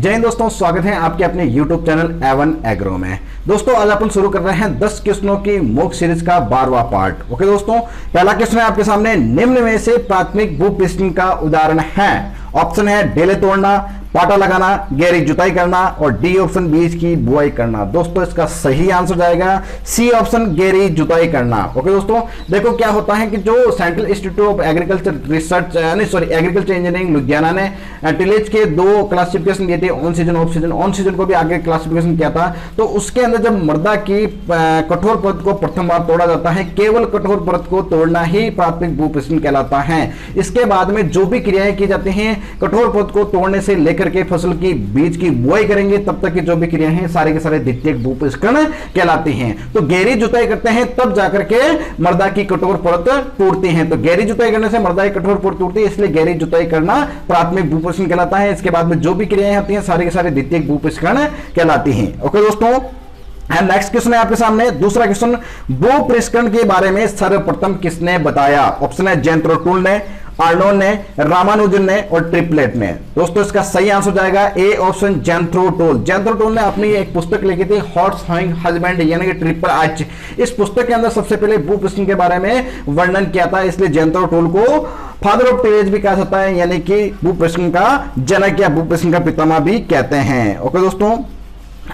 जय हिंद दोस्तों, स्वागत है आपके अपने YouTube चैनल A1 एग्रो में। दोस्तों आज अपन शुरू कर रहे हैं 10 क्वेश्चनों की मॉक सीरीज का 12वां पार्ट। ओके दोस्तों, पहला क्वेश्चन है आपके सामने, निम्न में से प्राथमिक भूपृष्ठ का उदाहरण है। ऑप्शन है ढेले तोड़ना, पाटा लगाना, गहरी जुताई करना और डी ऑप्शन बीज की बुआई करना। दोस्तों इसका सही आंसर जाएगा सी ऑप्शन, गहरी जुताई करना। ओके दोस्तों, देखो क्या होता है कि जो central institute of agriculture research agriculture engineering Ludhiana ने टिलेज के 2 क्लासिफिकेशन दिए थे, on season off season. On season को भी आगे क्लासिफिकेशन किया था। तो उसके अंदर जब मृदा की कठोर परत को प्रथम बार तोड़ा जाता है, केवल कठोर परत को तोड़ना ही प्राथमिक भूपृष्ठ कहलाता है। इसके बाद में जो भी क्रियाएं की जाती हैं कठोर परत को तोड़ने से लेकर के फसल की बीज की बुआई करेंगे तब तक की जो भी क्रिया हैं सारे के सारे द्वितीयक भूपृष्ठ कहलाती हैं। तो गहरी जुताई करते हैं तब जाकर के मृदा की कठोर परत टूटती है। तो गहरी जुताई करने से मृदा की कठोर परत टूटती है, इसलिए गहरी जुताई करना प्राथमिक भूपृष्ठ कहलाता है। इसके बाद में जो भी क्रियाएं होती हैं सारे के सारे द्वितीयक भूपृष्ठ कहलाती हैं। ओके दोस्तों, नेक्स्ट क्वेश्चन है आपके सामने, दूसरा क्वेश्चन, भूपृष्ठकरण के बारे में सर्वप्रथम किसने बताया? ऑप्शन है जेंथ्रोटूल ने, आर्नोल्ड ने, रामानुजन ने और ट्रिपलेट ने। दोस्तों इसका सही आंसर जाएगा ए ऑप्शन, जेंथ्रोटूल। जेंथ्रोटूल ने अपनी एक पुस्तक लिखी थी हॉर्स हाइंग हस्बैंड यानी कि ट्रिपल एच। इस पुस्तक के अंदर सबसे पहले भूपृष्ठ के बारे में वर्णन किया था, इसलिए जेंथ्रोटूल को फादर ऑफ टिलेज भी कहा जाता है, यानी कि भूपृष्ठ का जनक या भूपृष्ठ का पितामह भी कहते हैं। ओके दोस्तों,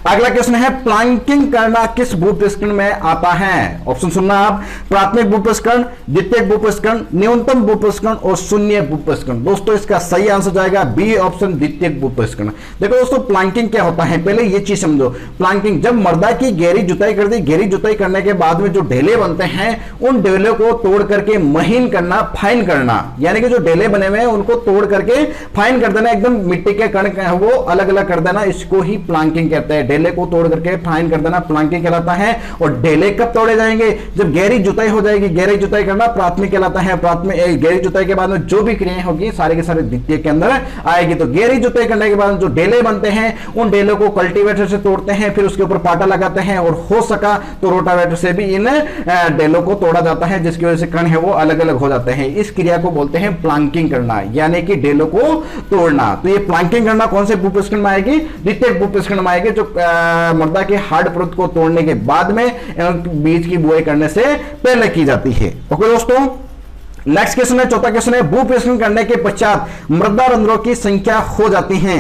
अगला क्वेश्चन है, प्लांकिंग करना किस भूपृष्ठकरण में आता है? ऑप्शन सुनना आप, प्राथमिक भूपृष्ठकरण, द्वितीयक भूपृष्ठकरण, न्यूनतम भूपृष्ठकरण और शून्य भूपृष्ठकरण। दोस्तों इसका सही आंसर जाएगा बी ऑप्शन, द्वितीयक भूपृष्ठकरण। देखो दोस्तों, प्लांकिंग क्या होता है पहले ये चीज समझो। प्लांकिंग जब मृदा की गहरी जुताई कर दी, गहरी जुताई करने के बाद में जो ढेले बनते हैं उन ढेले को तोड़ करके महीन करना, फाइन करना, यानी कि जो ढेले बने हुए हैं उनको तोड़ करके फाइन कर देना, एकदम मिट्टी के कण वो अलग अलग कर देना, इसको ही प्लांकिंग कहते हैं। ढेले को तोड़ करके फाइन कर देना प्लांकिंग कहलाता है। और ढेले कब तोड़े जाएंगे? जब गहरी जुताई हो जाएगी। गहरी जुताई करना प्राथमिक कहलाता है। प्राथमिक गहरी जुताई के बाद में जो भी क्रियाएं होगी सारे के सारे द्वितीय के अंदर आएगी। तो गहरी जुताई करने के बाद जो ढेले बनते हैं उन ढेलों को कल्टीवेटर से तोड़ते हैं, फिर उसके ऊपर पाटा लगाते हैं और हो सका तो रोटावेटर से भी इन ढेलों को तोड़ा जाता है, जिसकी वजह से कण है वो अलग अलग हो जाते हैं। इस क्रिया को बोलते हैं प्लांकिंग करना, यानी कि ढेलों को तोड़ना। तो ये प्लांकिंग करना कौन से भूपृष्ठकरण में आएगी? द्वितीयक भूपृष्ठकरण में आएगी, जो मृदा के हार्ड परत को तोड़ने के बाद में बीज की बुआई करने से पहले की जाती है। ओके दोस्तों, नेक्स्ट क्वेश्चन है, चौथा क्वेश्चन है, भूपृष्ठकरण करने के पश्चात मृदा रंध्रों की संख्या हो जाती है।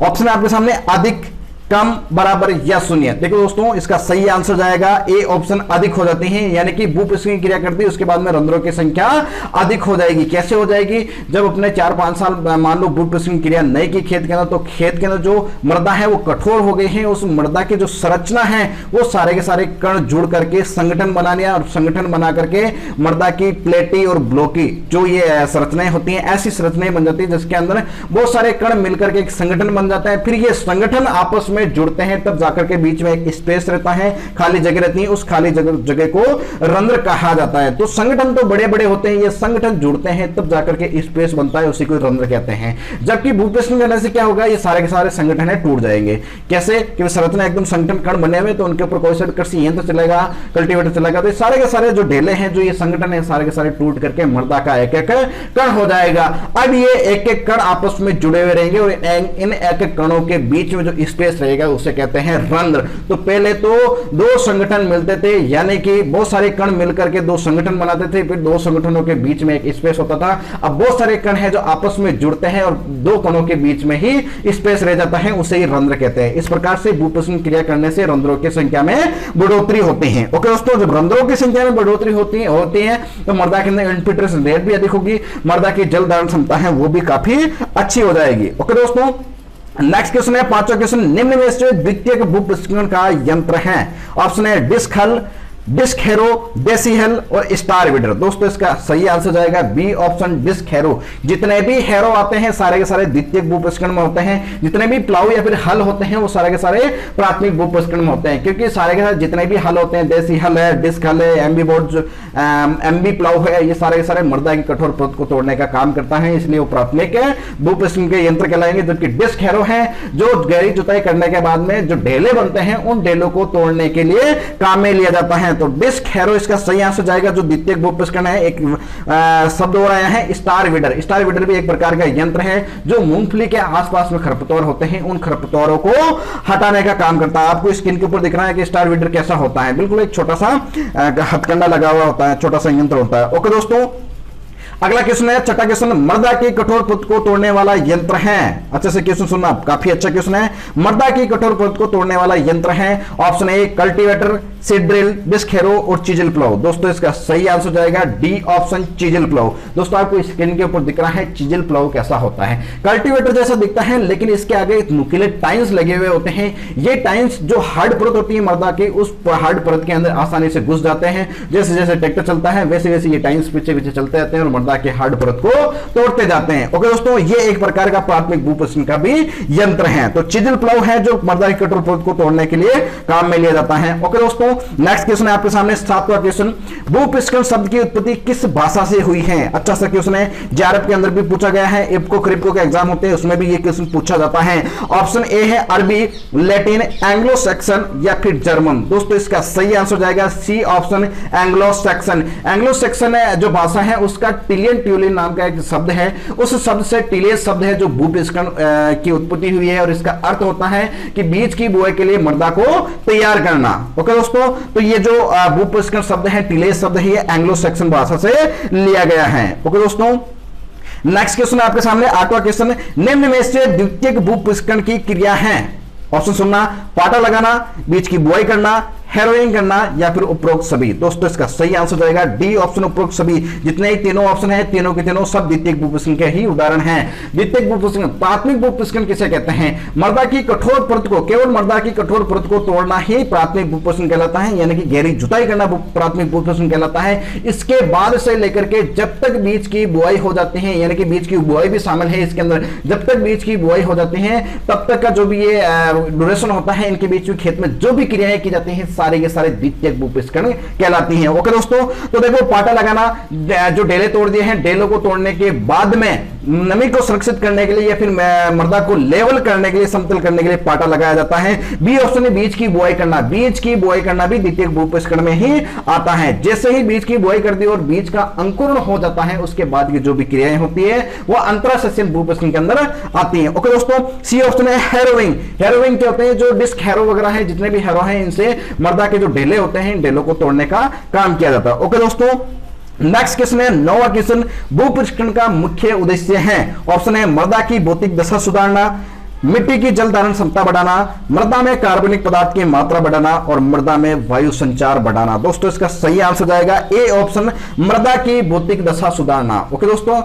ऑप्शन आपके सामने अधिक, कम, बराबर या शून्य। देखो दोस्तों इसका सही आंसर जाएगा ए ऑप्शन, अधिक हो जाती है, यानी कि भूपृष्ठ की क्रिया करती है उसके बाद में रंध्रों की संख्या अधिक हो जाएगी। कैसे हो जाएगी? जब अपने 4-5 साल मान लो भूपृष्ठ की क्रिया नहीं की खेत के अंदर, तो खेत के अंदर जो मृदा है वो कठोर हो गई है, उस मृदा की जो संरचना है वो सारे के सारे कण जुड़ करके संगठन बना लिया, और संगठन बना करके मृदा की प्लेटी और ब्लॉकी जो ये संरचनाएं होती हैं, ऐसी संरचनाएं बन जाती है जिसके अंदर बहुत सारे कण मिलकर के एक संगठन बन जाता है। फिर ये संगठन आपस में जुड़ते हैं, तब जाकर के बीच में एक स्पेस रहता है, खाली जगह रहती है, उस खाली जगह को रंध्र कहा जाता है। तो संगठन तो बड़े बड़े होते हैं, ये संगठन जुड़ते हैं तब जाकर के स्पेस बनता है, उसी को रंध्र कहते हैं। जबकि भूपृष्ठकरण करने से क्या होगा? ये सारे के सारे संगठन टूट जाएंगे। कैसे? क्योंकि संरचना एकदम संगठन कण बने हुए, तो उनके ऊपर कोई सा कृषि यंत्र चलेगा, कल्टीवेटर चलेगा, तो सारे के सारे जो ढेले हैं, जो ये संगठन है, सारे के सारे टूट करके मृदा का एक एक कण हो जाएगा। अब ये एक एक कण आपस में जुड़े हुए रहेंगे और इन एक एक कणों के बीच में जो स्पेस रहेगा उसे कहते हैं रंध्र। तो पहले तो 2 संगठन मिलते थे, यानी कि बहुत सारे कण मिलकर के 2 संगठन बनाते थे, फिर 2 संगठनों के बीच में एक स्पेस होता था। अब बहुत सारे कण हैं जो आपस में जुड़ते हैं और 2 कणों के बीच में ही स्पेस रह जाता है, उसे ही रंध्र कहते हैं। इस प्रकार से भूपृष्ठकरण क्रिया करने से रंध्रों की संख्या में बढ़ोतरी होती है। ओके दोस्तों, जब रंध्रों की संख्या में बढ़ोतरी होती है तो मृदा के अंदर इनफिल्ट्रेशन रेट भी अधिक होगी, मृदा की जल धारण क्षमता है वो भी काफी अच्छी हो जाएगी। ओके दोस्तों, नेक्स्ट क्वेश्चन है, 5वां क्वेश्चन, निम्न में से द्वितीयक भूपृष्ठकरण का यंत्र है। ऑप्शन है डिस्क हल, डिस्क हैरो, देसी हल और स्टार वीडर। दोस्तों इसका सही आंसर जाएगा बी ऑप्शन, डिस्क हैरो। जितने भी हैरो आते हैं सारे के सारे द्वितीयक भूपृष्ठकरण में होते हैं। जितने भी प्लाऊ या फिर हल होते हैं वो सारे के सारे प्राथमिक भूपृष्ठकरण में होते हैं, क्योंकि सारे के सारे जितने भी हल होते हैं, देसी हल है, डिस्क हल है, एमबी बोर्ड, एमबी प्लाऊ है, ये सारे के सारे मृदा की कठोर परत को तोड़ने का काम करता है, इसलिए वो प्राथमिक भूपृष्ठकरण के यंत्र कहलाएंगे। जबकि डिस्क हैरो है जो गहरी जुताई करने के बाद में जो ढेले बनते हैं उन ढेलों को तोड़ने के लिए काम में लिया जाता है। तो डिस्क हैरो इसका सही आंसर जाएगा। जो द्वितीयक भूपृष्ठकण है, एक शब्द और आया है स्टार वीडर। स्टार वीडर भी एक प्रकार का यंत्र है जो मूंगफली के आसपास में खरपतवार होते हैं, उन खरपतवारों को हटाने का काम करता है। आपको स्क्रीन के ऊपर दिख रहा है कि स्टार वीडर कैसा होता है, बिल्कुल एक छोटा सा हथकंडा लगा हुआ होता है, छोटा सा यंत्र होता है। ओके दोस्तों, अगला क्वेश्चन है, छठा क्वेश्चन, मृदा की कठोर परत को तोड़ने वाला यंत्र है। अच्छे से क्वेश्चन सुनना, काफी अच्छा क्वेश्चन है। मृदा की कठोर परत को तोड़ने वाला यंत्र है। Option A cultivator, seed drill, disc harrow और चीजल प्लाव। दोस्तों इसका सही आंसर जाएगा डी ऑप्शन चीजल प्लाव। दोस्तों आपको स्क्रीन के ऊपर दिख रहा है चीजल प्लाव कैसा होता है। कल्टीवेटर जैसा दिखता है, लेकिन इसके आगे नुकीले टाइन्स लगे हुए होते हैं। ये टाइन्स जो हार्ड परत होती है मृदा की, उस हार्ड परत के अंदर आसानी से घुस जाते हैं। जैसे जैसे ट्रैक्टर चलता है वैसे वैसे ये टाइन्स पीछे पीछे चलते रहते हैं और मृदा के हार्ड परत को तोड़ते जाते हैं। ओके दोस्तों, ये एक प्रकार का प्राथमिक भूपृष्ठकण का भी यंत्र है। तो चीजल प्लाव है जो मृदा की कठोर परत को तोड़ने के लिए काम में लिया जाता है। ओके दोस्तों, नेक्स्ट क्वेश्चन है आपके सामने, सातवां क्वेश्चन, भूपृष्ठकण शब्द की उत्पत्ति किस भाषा से हुई है। अच्छा सा क्वेश्चन है, जेआरएफ के अंदर भी पूछा गया है, इफ्को क्रिप्को के एग्जाम होते हैं उसमें भी ये क्वेश्चन पूछा जाता है। ऑप्शन ए है अरबी, लैटिन, एंग्लो सैक्सन या फिर जर्मन। दोस्तों इसका सही आंसर जाएगा C option Anglo Saxon. Anglo Saxon जो भाषा है उसका टिलियन ट्यूलिन नाम का एक शब्द है, उस शब्द से टिलेज शब्द है जो भूपृष्ठकण की उत्पत्ति हुई है और इसका अर्थ होता है कि बीज की बुआई के लिए मृदा को तैयार करना। ओके दोस्तों, तो ये जो भूपृष्ठकण शब्द है, टिलेज शब्द है, ये एंग्लो सैक्सन भाषा से लिया गया है। ओके दोस्तों, नेक्स्ट क्वेश्चन आपके सामने, आठवां क्वेश्चन, निम्न में से द्वितीयक भूपृष्ठकण की क्रिया है। ऑप्शन सुनना, पाटा लगाना, बीज की बुआई करना, हैरोइंग करना या फिर उपरोक्त सभी। दोस्तों इसका सही आंसर जाएगा डी ऑप्शन उपरोक्त सभी। जितने ही तीनों ऑप्शन है, तीनों के तीनों सब द्वितीयक भूपृष्ठकण के ही उदाहरण हैं। द्वितीयक भूपृष्ठकण, प्राथमिक भूपृष्ठकण किसे कहते हैं? मृदा की कठोर परत को, केवल मृदा की कठोर परत को तोड़ना ही प्राथमिक भूपृष्ठकण कहलाता है, यानी कि गहरी जुताई करना प्राथमिक भूपृष्ठकण कहलाता है। इसके बाद से लेकर के जब तक बीज की बुआई हो जाती है, यानी कि बीज की बुआई भी शामिल है इसके अंदर, जब तक बीज की बुआई हो जाती है तब तक का जो भी ये ड्यूरेशन होता है, इनके बीच में खेत में जो भी क्रियाएं की जाती हैं सारे के सारे द्वितीयक भूपृष्ठकण कहलाती हैं। ओके दोस्तों, तो देखो पाटा लगाना, जो डेले तोड़ दिए हैं, डेलों को तोड़ने के बाद में नमी को सुरक्षित करने के लिए या फिर मृदा को लेवल करने के लिए, समतल करने के लिए पाटा लगाया जाता है। बी ऑप्शन है बीज की बुआई करना। बीज की बुआई करना भी द्वितीयक भूपृष्ठकण में ही आता है। जैसे ही बीज की बुआई कर दी और बीज का अंकुरण हो जाता है, उसके बाद की जो भी क्रियाएं होती है वो अंतरासस्यन भूपृष्ठकण के अंदर आती है। ओके दोस्तों, सी ऑप्शन है हैरोइंग। हैरोइंग क्या होते हैं? जो डिस्क हैरो वगैरह है, जितने भी हैरो हैं, इनसे मृदा के जो डेले होते हैं, डेलों को तोड़ने का काम किया जाता है। ओके दोस्तों, नेक्स्ट क्वेश्चन है, नौवां क्वेश्चन, भूपृष्ठकण का मुख्य उद्देश्य है। ऑप्शन है मृदा की भौतिक दशा सुधारना, मिट्टी की जल धारण क्षमता बढ़ाना, मृदा में कार्बनिक पदार्थ की मात्रा बढ़ाना और मृदा में वायु संचार बढ़ाना। दोस्तों इसका सही आंसर जाएगा ए ऑप्शन, मृदा की भौतिक दशा सुधारना। ओके दोस्तों,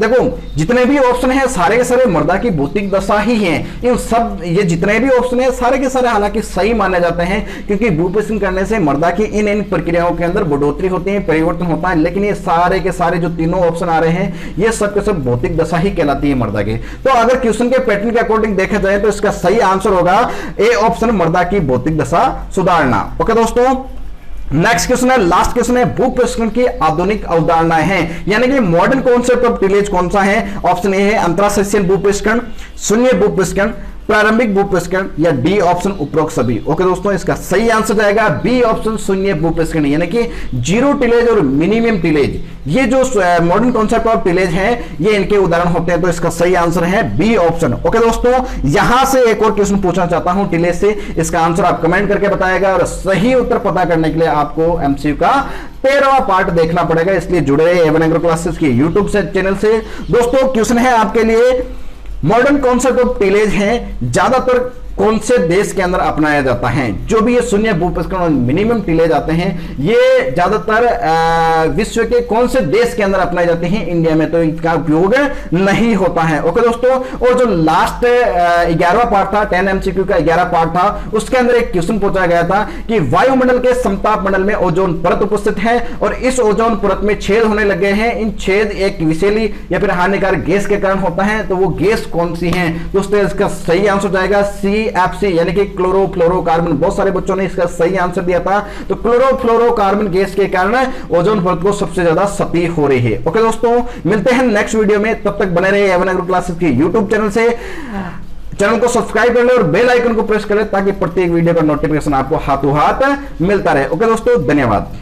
देखो जितने भी ऑप्शन हैं सारे के सारे मृदा की भौतिक दशा ही हैं। इन सब ये जितने भी ऑप्शन हैं सारे के सारे हालांकि सही माने जाते हैं, क्योंकि भूपृष्ठकण करने से मृदा की इन प्रक्रियाओं के अंदर बढ़ोतरी होती है, परिवर्तन होता है। लेकिन ये सारे के सारे जो तीनों ऑप्शन आ रहे हैं ये सब के सब भौतिक दशा ही कहलाती है मृदा की। तो अगर क्वेश्चन के पैटर्न के अकॉर्डिंग देखा जाए तो इसका सही आंसर होगा ए ऑप्शन, मृदा की भौतिक दशा सुधारना। ओके दोस्तों, नेक्स्ट क्वेश्चन है, लास्ट क्वेश्चन है, भूपृष्ठकण की आधुनिक अवधारणाएं हैं, यानी कि मॉडर्न कॉन्सेप्ट ऑफ टिलेज कौन सा है? ऑप्शन ए है अंतरासस्यन भूपृष्ठकण, शून्य भूपृष्ठकण, प्रारंभिक भूपृष्ठकण या डी ऑप्शन उपरोक्त सभी। ओके दोस्तों, इसका सही आंसर जाएगा बी ऑप्शन, शून्य भूपृष्ठकण, यानी कि जीरो टिलेज और मिनिमम टिलेज। ये जो मॉडर्न कॉन्सेप्ट ऑफ टिलेज है ये इनके उदाहरण होते हैं। तो इसका सही आंसर है बी ऑप्शन। ओके दोस्तों, यहां से एक और क्वेश्चन पूछना चाहता हूं टिलेज से, इसका आंसर आप कमेंट करके बताएगा और सही उत्तर पता करने के लिए आपको एमसीक्यू का 13वां पार्ट देखना पड़ेगा, इसलिए जुड़े रहिए A1 एग्रो क्लासेस के यूट्यूब चैनल से। दोस्तों क्वेश्चन है आपके लिए, मॉडर्न कॉन्सेप्ट ऑफ टिलेज है ज्यादातर कौन से देश के अंदर अपनाया जाता है? जो भी ये शून्य भूपृष्ठकण और मिनिमम टिलेज आते हैं ये ज्यादातर विश्व के कौन से देश के अंदर अपनाए जाते हैं? इंडिया में तो इसका उपयोग नहीं होता है। ओके दोस्तों, और जो लास्ट 11वां पार्ट था, 10 MCQ का 11 पार्ट था, उसके अंदर एक क्वेश्चन पूछा गया था कि वायुमंडल के समताप मंडल में ओजोन परत उपस्थित है और इस ओजोन परत में छेद होने लग गए हैं। इन छेद एक विषैली या फिर हानिकारक गैस के कारण होता है, तो वो गैस कौन सी है? दोस्तों इसका सही आंसर जाएगा CFC, यानी कि क्लोरोफ्लोरोकार्बन। बहुत सारे बच्चों ने इसका सही आंसर दिया था। तो क्लोरोफ्लोरोकार्बन गैस के कारण ओजोन परत को सबसे ज्यादा क्षति हो रही है। ओके दोस्तों, मिलते हैं नेक्स्ट वीडियो में, तब तक बने रहिए A1 एग्रो क्लासेस के यूट्यूब चैनल से। चैनल को सब्सक्राइब कर ले और बेल आइकन को प्रेस कर ले ताकि प्रत्येक वीडियो का नोटिफिकेशन आपको हाथों हाथ मिलता रहे। ओके दोस्तों, धन्यवाद।